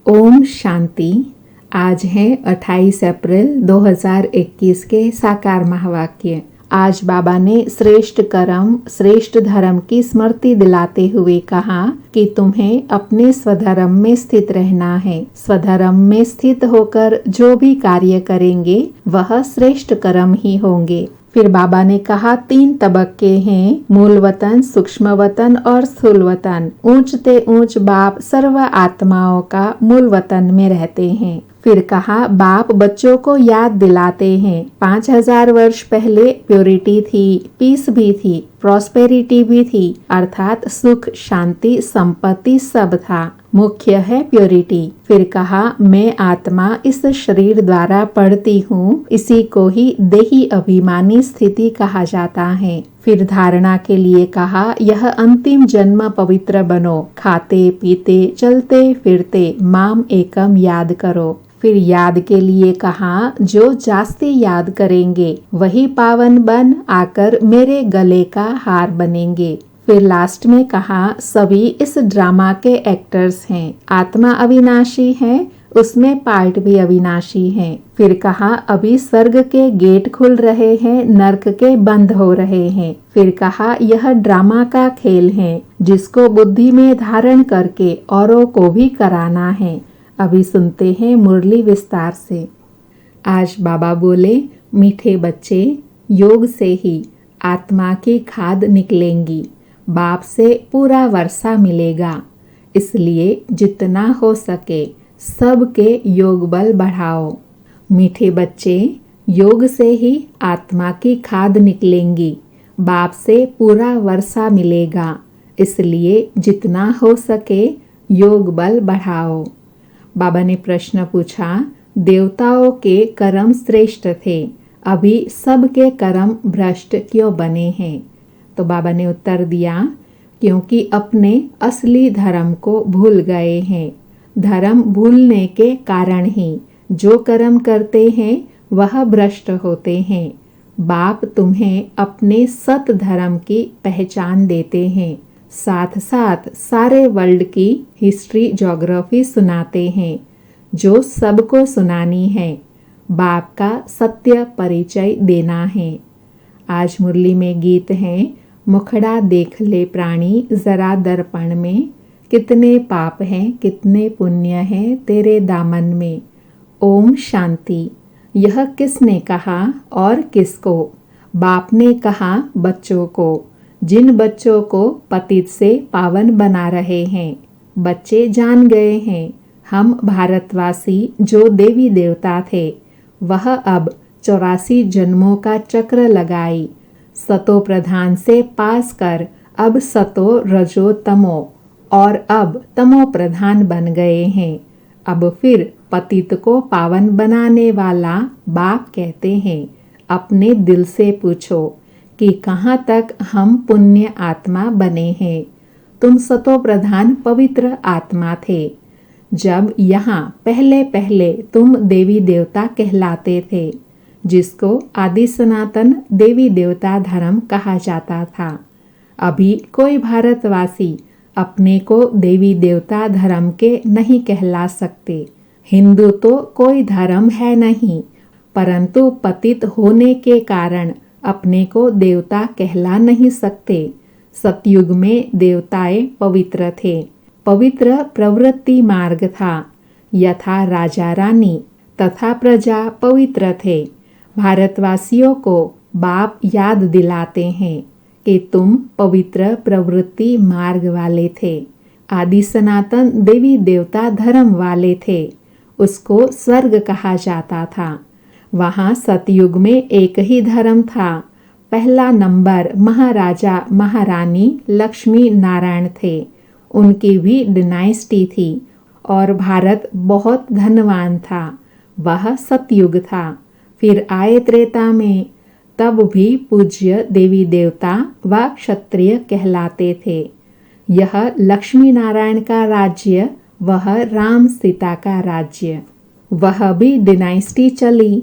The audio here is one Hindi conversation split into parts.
ओम शांति। आज है 28 अप्रैल 2021 के साकार महावाक्य। आज बाबा ने श्रेष्ठ कर्म श्रेष्ठ धर्म की स्मृति दिलाते हुए कहा कि तुम्हें अपने स्वधर्म में स्थित रहना है। स्वधर्म में स्थित होकर जो भी कार्य करेंगे वह श्रेष्ठ कर्म ही होंगे। फिर बाबा ने कहा 3 तबक्के हैं, मूल वतन, सूक्ष्म वतन और स्थूल वतन। ऊंच ते ऊंच बाप सर्व आत्माओं का मूल वतन में रहते हैं। फिर कहा बाप बच्चों को याद दिलाते हैं 5000 वर्ष पहले प्योरिटी थी, पीस भी थी, प्रॉस्पेरिटी भी थी, अर्थात सुख शांति संपत्ति सब था। मुख्य है प्योरिटी। फिर कहा मैं आत्मा इस शरीर द्वारा पढ़ती हूँ, इसी को ही देही अभिमानी स्थिति कहा जाता है। फिर धारणा के लिए कहा यह अंतिम जन्म पवित्र बनो, खाते पीते चलते फिरते माम एकम याद करो। फिर याद के लिए कहा जो जास्ती याद करेंगे वही पावन बन आकर मेरे गले का हार बनेंगे। फिर लास्ट में कहा सभी इस ड्रामा के एक्टर्स हैं, आत्मा अविनाशी है, उसमें पार्ट भी अविनाशी है। फिर कहा अभी स्वर्ग के गेट खुल रहे हैं, नर्क के बंद हो रहे हैं। फिर कहा यह ड्रामा का खेल है जिसको बुद्धि में धारण करके औरों को भी कराना है। अभी सुनते हैं मुरली विस्तार से। आज बाबा बोले मीठे बच्चे, योग से ही आत्मा की खाद निकलेंगी, बाप से पूरा वर्षा मिलेगा। इसलिए जितना हो सके सबके योग बल बढ़ाओ। मीठे बच्चे, योग से ही आत्मा की खाद निकलेंगी, बाप से पूरा वर्षा मिलेगा। इसलिए जितना हो सके योग बल बढ़ाओ। बाबा ने प्रश्न पूछा देवताओं के कर्म श्रेष्ठ थे, अभी सबके कर्म भ्रष्ट क्यों बने हैं? तो बाबा ने उत्तर दिया क्योंकि अपने असली धर्म को भूल गए हैं। धर्म भूलने के कारण ही जो कर्म करते हैं वह भ्रष्ट होते हैं। बाप तुम्हें अपने सत धर्म की पहचान देते हैं, साथ साथ सारे वर्ल्ड की हिस्ट्री ज्योग्राफी सुनाते हैं जो सबको सुनानी है। बाप का सत्य परिचय देना है। आज मुरली में गीत हैं मुखड़ा देख ले प्राणी जरा दर्पण में, कितने पाप हैं कितने पुण्य हैं तेरे दामन में। ओम शांति। यह किसने कहा और किसको? बाप ने कहा बच्चों को, जिन बच्चों को पतित से पावन बना रहे हैं। बच्चे जान गए हैं हम भारतवासी जो देवी देवता थे वह अब 84 जन्मों का चक्र लगाई, सतो प्रधान से पास कर अब सतो रजो तमो और अब तमो प्रधान बन गए हैं। अब फिर पतित को पावन बनाने वाला बाप कहते हैं अपने दिल से पूछो कि कहाँ तक हम पुण्य आत्मा बने हैं। तुम सतो प्रधान पवित्र आत्मा थे जब यहाँ पहले पहले तुम देवी देवता कहलाते थे, जिसको आदि सनातन देवी देवता धर्म कहा जाता था। अभी कोई भारतवासी अपने को देवी देवता धर्म के नहीं कहला सकते। हिंदू तो कोई धर्म है नहीं, परंतु पतित होने के कारण अपने को देवता कहला नहीं सकते। सतयुग में देवताएं पवित्र थे, पवित्र प्रवृत्ति मार्ग था। यथा राजा रानी तथा प्रजा पवित्र थे। भारतवासियों को बाप याद दिलाते हैं कि तुम पवित्र प्रवृत्ति मार्ग वाले थे। आदि सनातन देवी देवता धर्म वाले थे, उसको स्वर्ग कहा जाता था। वहाँ सतयुग में एक ही धर्म था। पहला नंबर महाराजा महारानी लक्ष्मी नारायण थे, उनकी भी डिनाइस्टी थी और भारत बहुत धनवान था। वह सतयुग था। फिर आए त्रेता में, तब भी पूज्य देवी देवता व क्षत्रिय कहलाते थे। यह लक्ष्मी नारायण का राज्य, वह राम सीता का राज्य। वह भी डिनाइस्टी चली,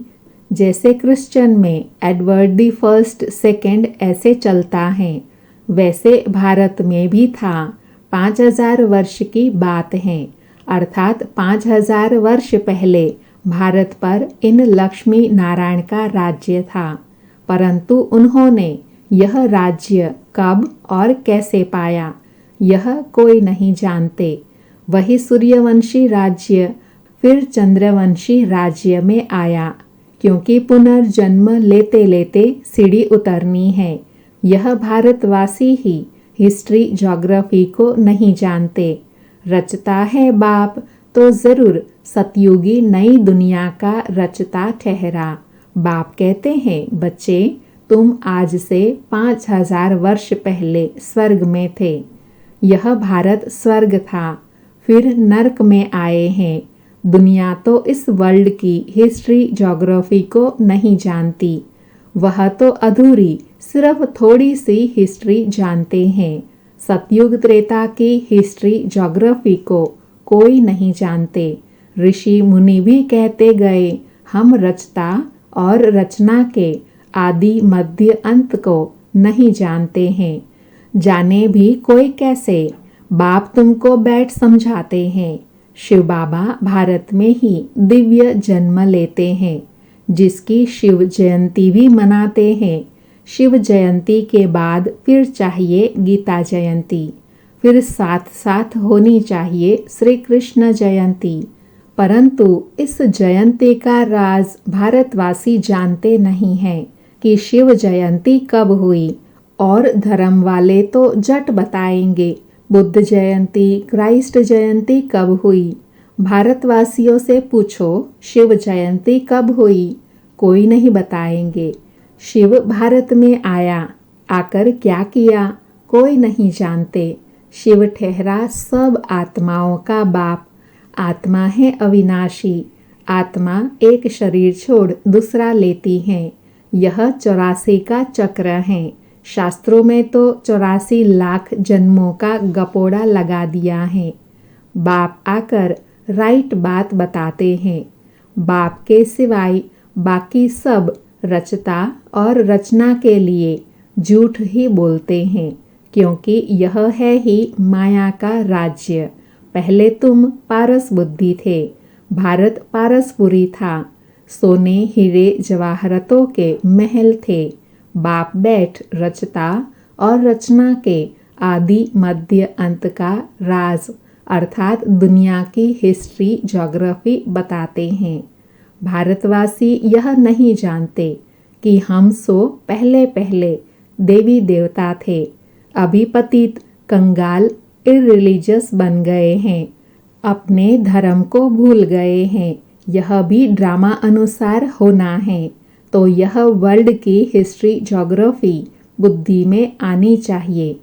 जैसे क्रिश्चियन में एडवर्ड दी फर्स्ट सेकंड ऐसे चलता है, वैसे भारत में भी था। 5000 वर्ष की बात है। अर्थात 5000 वर्ष पहले भारत पर इन लक्ष्मी नारायण का राज्य था, परंतु उन्होंने यह राज्य कब और कैसे पाया यह कोई नहीं जानते। वही सूर्यवंशी राज्य फिर चंद्रवंशी राज्य में आया, क्योंकि पुनर्जन्म लेते लेते सीढ़ी उतरनी है। यह भारतवासी ही हिस्ट्री ज्योग्राफी को नहीं जानते। रचता है बाप तो जरूर सतयुगी नई दुनिया का रचता ठहरा। बाप कहते हैं, बच्चे तुम आज से 5000 वर्ष पहले स्वर्ग में थे। यह भारत स्वर्ग था, फिर नर्क में आए हैं। दुनिया तो इस वर्ल्ड की हिस्ट्री ज्योग्राफी को नहीं जानती। वह तो अधूरी सिर्फ थोड़ी सी हिस्ट्री जानते हैं। सतयुग त्रेता की हिस्ट्री ज्योग्राफी को कोई नहीं जानते। ऋषि मुनि भी कहते गए, हम रचता और रचना के आदि मध्य अंत को नहीं जानते हैं। जाने भी कोई कैसे, बाप तुमको बैठ समझाते हैं। शिव बाबा भारत में ही दिव्य जन्म लेते हैं, जिसकी शिव जयंती भी मनाते हैं। शिव जयंती के बाद फिर चाहिए गीता जयंती, फिर साथ साथ होनी चाहिए श्री कृष्ण जयंती। परंतु इस जयंती का राज भारतवासी जानते नहीं हैं कि शिव जयंती कब हुई, और धर्म वाले तो जट बताएंगे बुद्ध जयंती, क्राइस्ट जयंती कब हुई। भारतवासियों से पूछो शिव जयंती कब हुई, कोई नहीं बताएंगे। शिव भारत में आया, आकर क्या किया कोई नहीं जानते। शिव ठहरा सब आत्माओं का बाप। आत्मा है अविनाशी। आत्मा एक शरीर छोड़ दूसरा लेती है। यह 84 का चक्र है। शास्त्रों में तो 84 लाख जन्मों का गपोड़ा लगा दिया है। बाप आकर राइट बात बताते हैं। बाप के सिवाय बाकी सब रचता और रचना के लिए झूठ ही बोलते हैं, क्योंकि यह है ही माया का राज्य। पहले तुम पारस बुद्धि थे, भारत पारसपुरी था। सोने हीरे जवाहरतों के महल थे। बाप बैठ रचता और रचना के आदि मध्य अंत का राज अर्थात दुनिया की हिस्ट्री ज्योग्राफी बताते हैं। भारतवासी यह नहीं जानते कि हम सो पहले पहले देवी देवता थे। अभी पतित कंगाल इररिलीजियस बन गए हैं, अपने धर्म को भूल गए हैं। यह भी ड्रामा अनुसार होना है, तो यह वर्ल्ड की हिस्ट्री ज्योग्राफी बुद्धि में आनी चाहिए।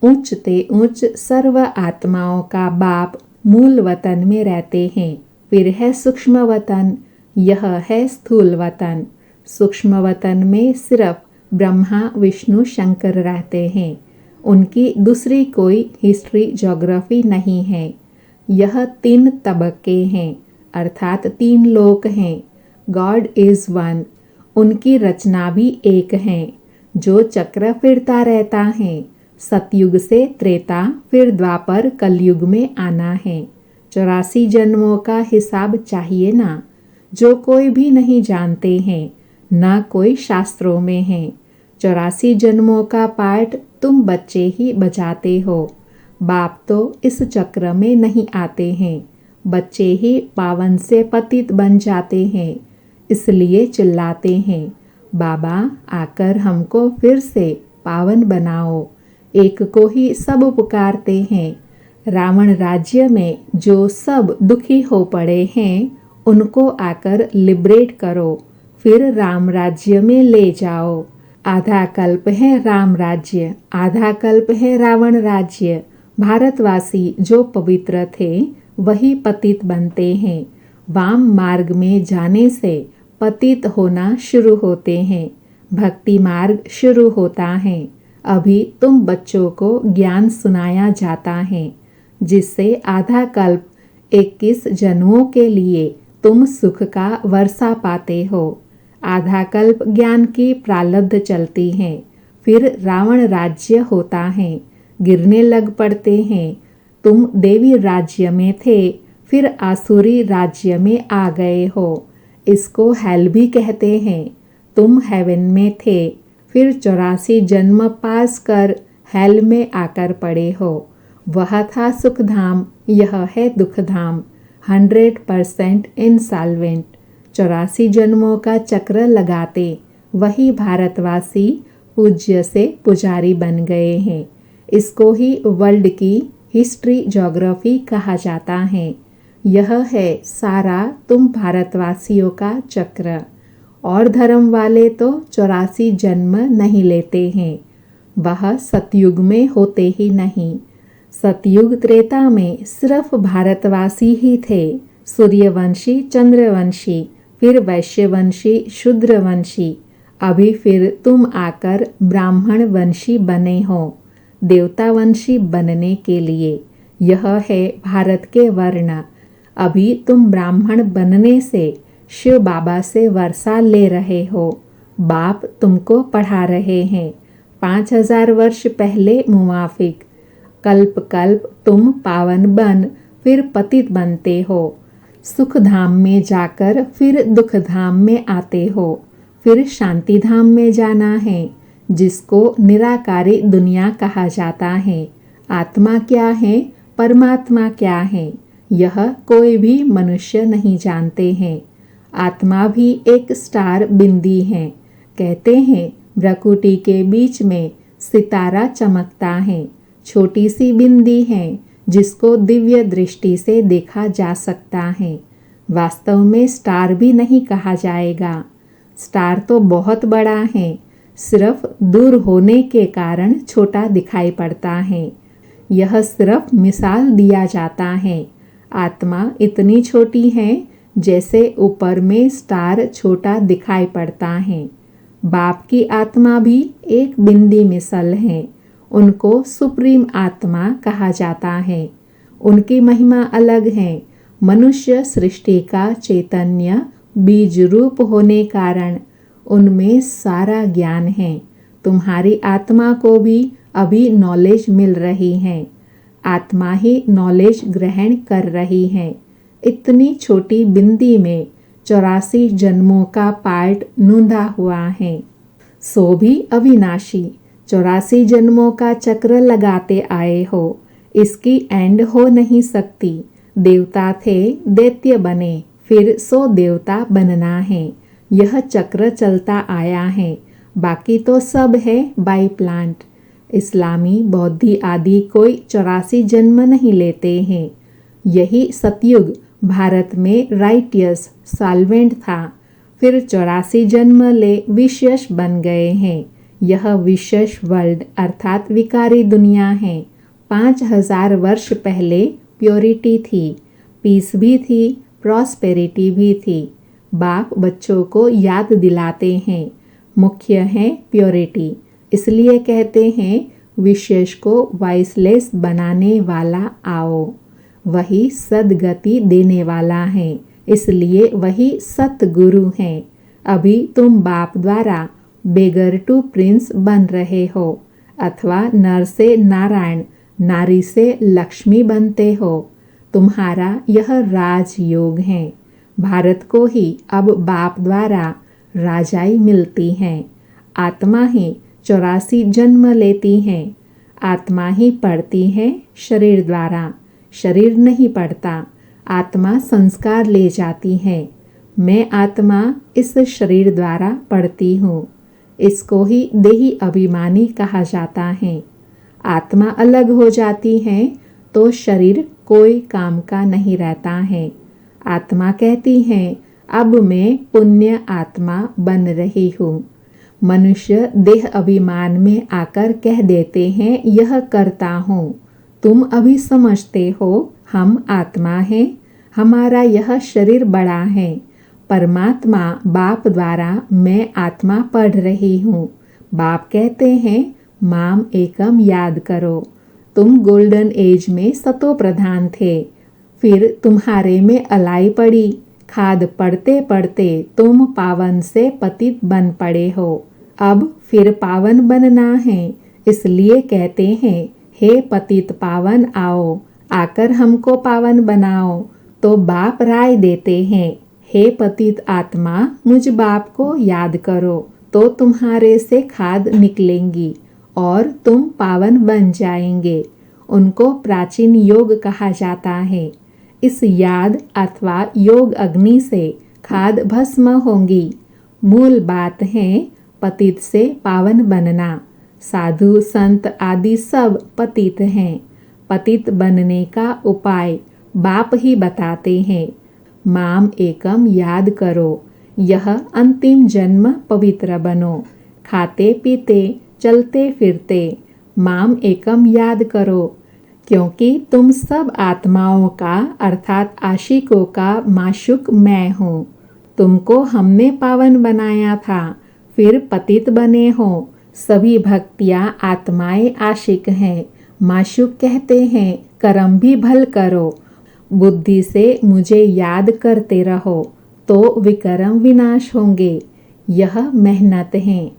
ऊंचते ऊंच सर्व आत्माओं का बाप मूल वतन में रहते हैं। फिर है सूक्ष्म वतन, यह है स्थूल वतन। सूक्ष्म वतन में सिर्फ ब्रह्मा विष्णु शंकर रहते हैं। उनकी दूसरी कोई हिस्ट्री ज्योग्राफी नहीं है। यह 3 तबके हैं, अर्थात 3 लोक हैं। God is one. उनकी रचना भी एक है, जो चक्र फिरता रहता है। सतयुग से त्रेता, फिर द्वापर कलयुग में आना है। 84 जन्मों का हिसाब चाहिए ना, जो कोई भी नहीं जानते हैं, ना कोई शास्त्रों में है। 84 जन्मों का पाठ तुम बच्चे ही बजाते हो। बाप तो इस चक्र में नहीं आते हैं। बच्चे ही पावन से पतित बन जाते हैं, इसलिए चिल्लाते हैं, बाबा आकर हमको फिर से पावन बनाओ। एक को ही सब पुकारते हैं। रावण राज्य में जो सब दुखी हो पड़े हैं, उनको आकर लिबरेट करो, फिर राम राज्य में ले जाओ। आधा कल्प है राम राज्य, आधा कल्प है रावण राज्य। भारतवासी जो पवित्र थे वही पतित बनते हैं। वाम मार्ग में जाने से पतित होना शुरू होते हैं। भक्ति मार्ग शुरू होता है। अभी तुम बच्चों को ज्ञान सुनाया जाता है, जिससे आधा कल्प 21 जन्मों के लिए तुम सुख का वर्षा पाते हो। आधा कल्प ज्ञान की प्रालब्ध चलती है, फिर रावण राज्य होता है, गिरने लग पड़ते हैं। तुम देवी राज्य में थे, फिर आसुरी राज्य में आ गए हो। इसको हेल भी कहते हैं। तुम हेवन में थे, फिर 84 जन्म पास कर हेल में आकर पड़े हो। वह था सुखधाम, यह है दुखधाम। 100% इंसॉल्वेंट। 84 जन्मों का चक्र लगाते वही भारतवासी पूज्य से पुजारी बन गए हैं। इसको ही वर्ल्ड की हिस्ट्री ज्योग्राफी कहा जाता है। यह है सारा तुम भारतवासियों का चक्र। और धर्म वाले तो 84 जन्म नहीं लेते हैं। वह सतयुग में होते ही नहीं। सतयुग त्रेता में सिर्फ भारतवासी ही थे। सूर्यवंशी, चंद्रवंशी, फिर वैश्यवंशी, शूद्रवंशी। अभी फिर तुम आकर ब्राह्मण वंशी बने हो देवतावंशी बनने के लिए। यह है भारत के वर्ण। अभी तुम ब्राह्मण बनने से शिव बाबा से वर्षा ले रहे हो। बाप तुमको पढ़ा रहे हैं। 5000 वर्ष पहले मुवाफिक। कल्प कल्प तुम पावन बन फिर पतित बनते हो। सुख धाम में जाकर फिर दुख धाम में आते हो। फिर शांति धाम में जाना है, जिसको निराकारी दुनिया कहा जाता है। आत्मा क्या है, परमात्मा क्या है, यह कोई भी मनुष्य नहीं जानते हैं। आत्मा भी एक स्टार बिंदी है। कहते हैं भ्रकुटी के बीच में सितारा चमकता है। छोटी सी बिंदी है जिसको दिव्य दृष्टि से देखा जा सकता है। वास्तव में स्टार भी नहीं कहा जाएगा। स्टार तो बहुत बड़ा है, सिर्फ दूर होने के कारण छोटा दिखाई पड़ता है। यह सिर्फ मिसाल दिया जाता है। आत्मा इतनी छोटी है जैसे ऊपर में स्टार छोटा दिखाई पड़ता है। बाप की आत्मा भी एक बिंदी मिसल है। उनको सुप्रीम आत्मा कहा जाता है। उनकी महिमा अलग है। मनुष्य सृष्टि का चैतन्य बीज रूप होने कारण उनमें सारा ज्ञान है। तुम्हारी आत्मा को भी अभी नॉलेज मिल रही है। आत्मा ही नॉलेज ग्रहण कर रही है। इतनी छोटी बिंदी में 84 जन्मों का पार्ट नूंदा हुआ है। सो भी अविनाशी। 84 जन्मों का चक्र लगाते आए हो। इसकी एंड हो नहीं सकती। देवता थे, दैत्य बने, फिर 100 देवता बनना है। यह चक्र चलता आया है। बाकी तो सब है बाय प्लांट। इस्लामी, बौद्धि आदि कोई 84 जन्म नहीं लेते हैं। यही सतयुग भारत में राइटियस सॉल्वेंट था। फिर 84 जन्म ले विशेष बन गए हैं। यह विशेष वर्ल्ड अर्थात विकारी दुनिया है। 5000 वर्ष पहले प्योरिटी थी, पीस भी थी, प्रॉस्पेरिटी भी थी। बाप बच्चों को याद दिलाते हैं। मुख्य है प्योरिटी। इसलिए कहते हैं विशेष को वाइसलेस बनाने वाला आओ। वही सदगति देने वाला है, इसलिए वही सतगुरु है। अभी तुम बाप द्वारा बेगर टू प्रिंस बन रहे हो, अथवा नर से नारायण, नारी से लक्ष्मी बनते हो। तुम्हारा यह राजयोग है। भारत को ही अब बाप द्वारा राजाई मिलती है। आत्मा ही 84 जन्म लेती है। आत्मा ही पढ़ती है शरीर द्वारा। शरीर नहीं पढ़ता। आत्मा संस्कार ले जाती है। मैं आत्मा इस शरीर द्वारा पढ़ती हूँ। इसको ही देही अभिमानी कहा जाता है। आत्मा अलग हो जाती है तो शरीर कोई काम का नहीं रहता है। आत्मा कहती है अब मैं पुण्य आत्मा बन रही हूँ। मनुष्य देह अभिमान में आकर कह देते हैं यह करता हूँ। तुम अभी समझते हो हम आत्मा हैं। हमारा यह शरीर बड़ा है। परमात्मा बाप द्वारा मैं आत्मा पढ़ रही हूँ। बाप कहते हैं माम एकम याद करो। तुम गोल्डन एज में सतो प्रधान थे, फिर तुम्हारे में अलाई पड़ी। खाद पड़ते पड़ते तुम पावन से पतित बन पड़े हो। अब फिर पावन बनना है, इसलिए कहते हैं हे पतित पावन आओ, आकर हमको पावन बनाओ। तो बाप राय देते हैं, हे पतित आत्मा, मुझ बाप को याद करो तो तुम्हारे से खाद निकलेंगी और तुम पावन बन जाएंगे। उनको प्राचीन योग कहा जाता है। इस याद अथवा योग अग्नि से खाद भस्म होंगी। मूल बात है पतित से पावन बनना। साधु संत आदि सब पतित हैं। पतित बनने का उपाय बाप ही बताते हैं। माम एकम याद करो, यह अंतिम जन्म पवित्र बनो। खाते पीते चलते फिरते माम एकम याद करो, क्योंकि तुम सब आत्माओं का अर्थात आशिकों का माशुक मैं हूँ। तुमको हमने पावन बनाया था, फिर पतित बने हो। सभी भक्तियाँ आत्माएं आशिक हैं। माशुक कहते हैं कर्म भी भल करो। बुद्धि से मुझे याद करते रहो तो विकर्म विनाश होंगे। यह मेहनत है।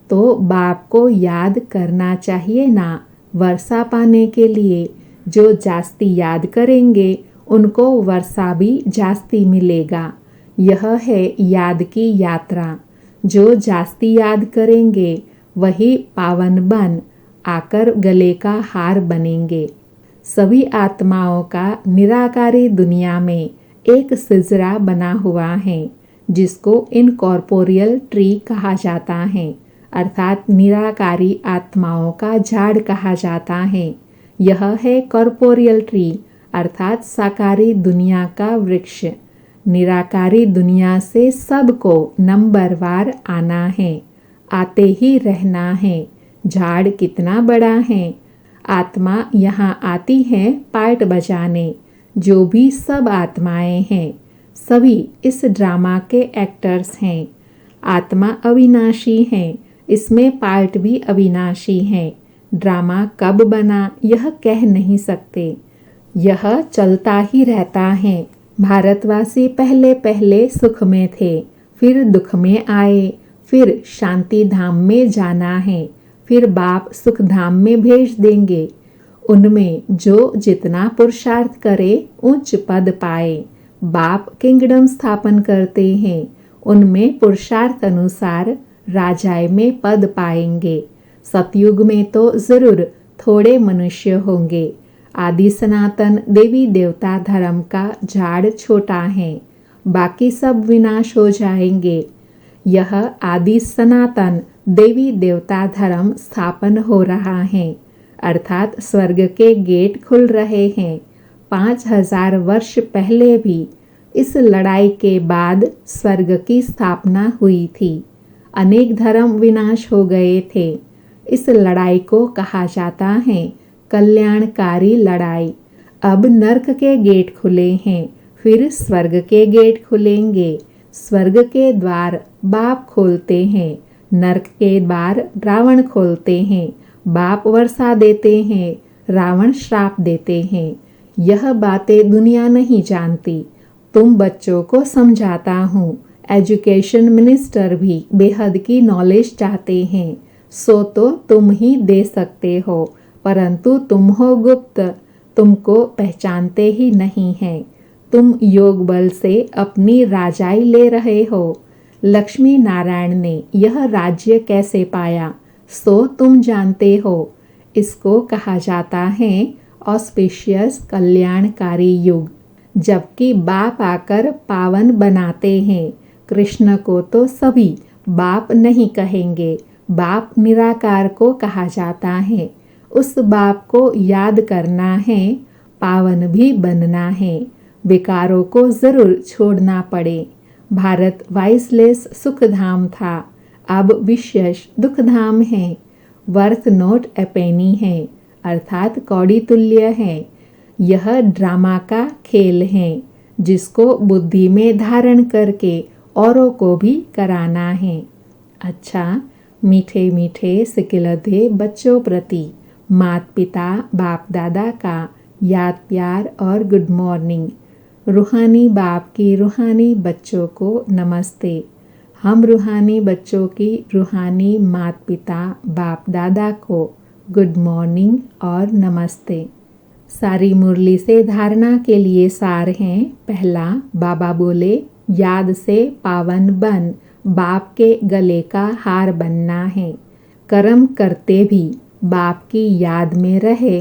तो बाप को याद करना चाहिए ना, वर्षा पाने के लिए। जो जास्ती याद करेंगे उनको वर्षा भी जास्ती मिलेगा। यह है याद की यात्रा। जो जास्ती याद करेंगे वही पावन बन आकर गले का हार बनेंगे। सभी आत्माओं का निराकारी दुनिया में एक सिजरा बना हुआ है, जिसको इनकॉर्पोरियल ट्री कहा जाता है, अर्थात निराकारी आत्माओं का झाड़ कहा जाता है। यह है कॉर्पोरियल ट्री अर्थात साकारी दुनिया का वृक्ष। निराकारी दुनिया से सबको नंबरवार आना है, आते ही रहना है। झाड़ कितना बड़ा है। आत्मा यहाँ आती है पार्ट बजाने। जो भी सब आत्माएं हैं सभी इस ड्रामा के एक्टर्स हैं। आत्मा अविनाशी है, इसमें पार्ट भी अविनाशी है। ड्रामा कब बना यह कह नहीं सकते, यह चलता ही रहता है। भारतवासी पहले पहले सुख में थे, फिर दुख में आए, फिर शांति धाम में जाना है, फिर बाप सुख धाम में भेज देंगे। उनमें जो जितना पुरुषार्थ करे उच्च पद पाए। बाप किंगडम स्थापन करते हैं, उनमें पुरुषार्थ अनुसार राजाए में पद पाएंगे। सतयुग में तो जरूर थोड़े मनुष्य होंगे। आदि सनातन देवी देवता धर्म का झाड़ छोटा है, बाकी सब विनाश हो जाएंगे। यह आदि सनातन देवी देवता धर्म स्थापन हो रहा है, अर्थात स्वर्ग के गेट खुल रहे हैं। 5000 वर्ष पहले भी इस लड़ाई के बाद स्वर्ग की स्थापना हुई थी। अनेक धर्म विनाश हो गए थे। इस लड़ाई को कहा जाता है कल्याणकारी लड़ाई। अब नर्क के गेट खुले हैं, फिर स्वर्ग के गेट खुलेंगे। स्वर्ग के द्वार बाप खोलते हैं, नर्क के द्वार रावण खोलते हैं। बाप वर्षा देते हैं, रावण श्राप देते हैं। यह बातें दुनिया नहीं जानती। तुम बच्चों को समझाता हूँ। एजुकेशन मिनिस्टर भी बेहद की नॉलेज चाहते हैं, सो तो तुम ही दे सकते हो, परंतु तुम हो गुप्त, तुमको पहचानते ही नहीं हैं। तुम योग बल से अपनी राजाई ले रहे हो। लक्ष्मी नारायण ने यह राज्य कैसे पाया सो तुम जानते हो। इसको कहा जाता है ऑस्पिशियस कल्याणकारी युग, जबकि बाप आकर पावन बनाते हैं। कृष्ण को तो सभी बाप नहीं कहेंगे, बाप निराकार को कहा जाता है। उस बाप को याद करना है, पावन भी बनना है। विकारों को जरूर छोड़ना पड़े। भारत वाइसलेस सुखधाम था, अब विशेष दुखधाम है। वर्थ नोट ए पेनी है, अर्थात कौड़ी तुल्य है। यह ड्रामा का खेल है, जिसको बुद्धि में धारण करके औरों को भी कराना है। अच्छा, मीठे मीठे सिकिलधे बच्चों प्रति माता पिता बाप दादा का याद प्यार और गुड मॉर्निंग। रूहानी बाप की रूहानी बच्चों को नमस्ते। हम रूहानी बच्चों की रूहानी माता पिता बाप दादा को गुड मॉर्निंग और नमस्ते। सारी मुरली से धारणा के लिए सार हैं। पहला, बाबा बोले, याद से पावन बन, बाप के गले का हार बनना है। कर्म करते भी बाप की याद में रहे,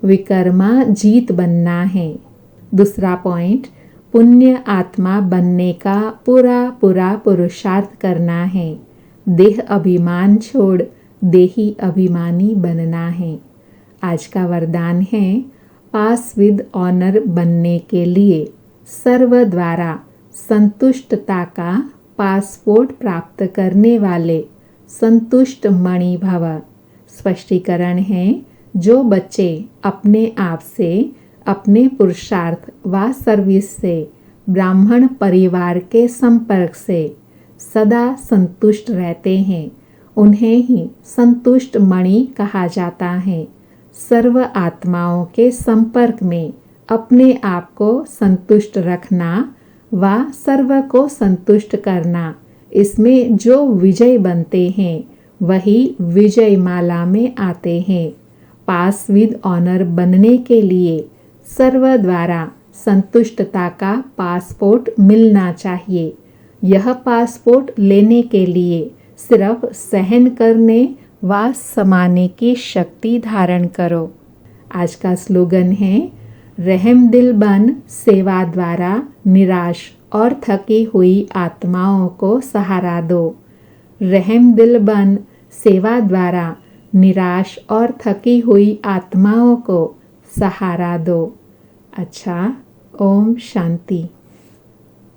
विकर्मा जीत बनना है। दूसरा पॉइंट, पुण्य आत्मा बनने का पूरा पूरा पुरुषार्थ करना है। देह अभिमान छोड़ देही अभिमानी बनना है। आज का वरदान है, पास विद ऑनर बनने के लिए सर्व द्वारा संतुष्टता का पासपोर्ट प्राप्त करने वाले संतुष्ट मणि भव। स्पष्टीकरण है, जो बच्चे अपने आप से, अपने पुरुषार्थ व सर्विस से, ब्राह्मण परिवार के संपर्क से सदा संतुष्ट रहते हैं, उन्हें ही संतुष्ट मणि कहा जाता है। सर्व आत्माओं के संपर्क में अपने आप को संतुष्ट रखना व सर्व को संतुष्ट करना, इसमें जो विजय बनते हैं वही विजय माला में आते हैं। पास विद ऑनर बनने के लिए सर्व द्वारा संतुष्टता का पासपोर्ट मिलना चाहिए। यह पासपोर्ट लेने के लिए सिर्फ सहन करने व समाने की शक्ति धारण करो। आज का स्लोगन है, रहम दिल बन, सेवा द्वारा निराश और थकी हुई आत्माओं को सहारा दो। रहम दिल बन, सेवा द्वारा निराश और थकी हुई आत्माओं को सहारा दो। अच्छा, ओम शांति।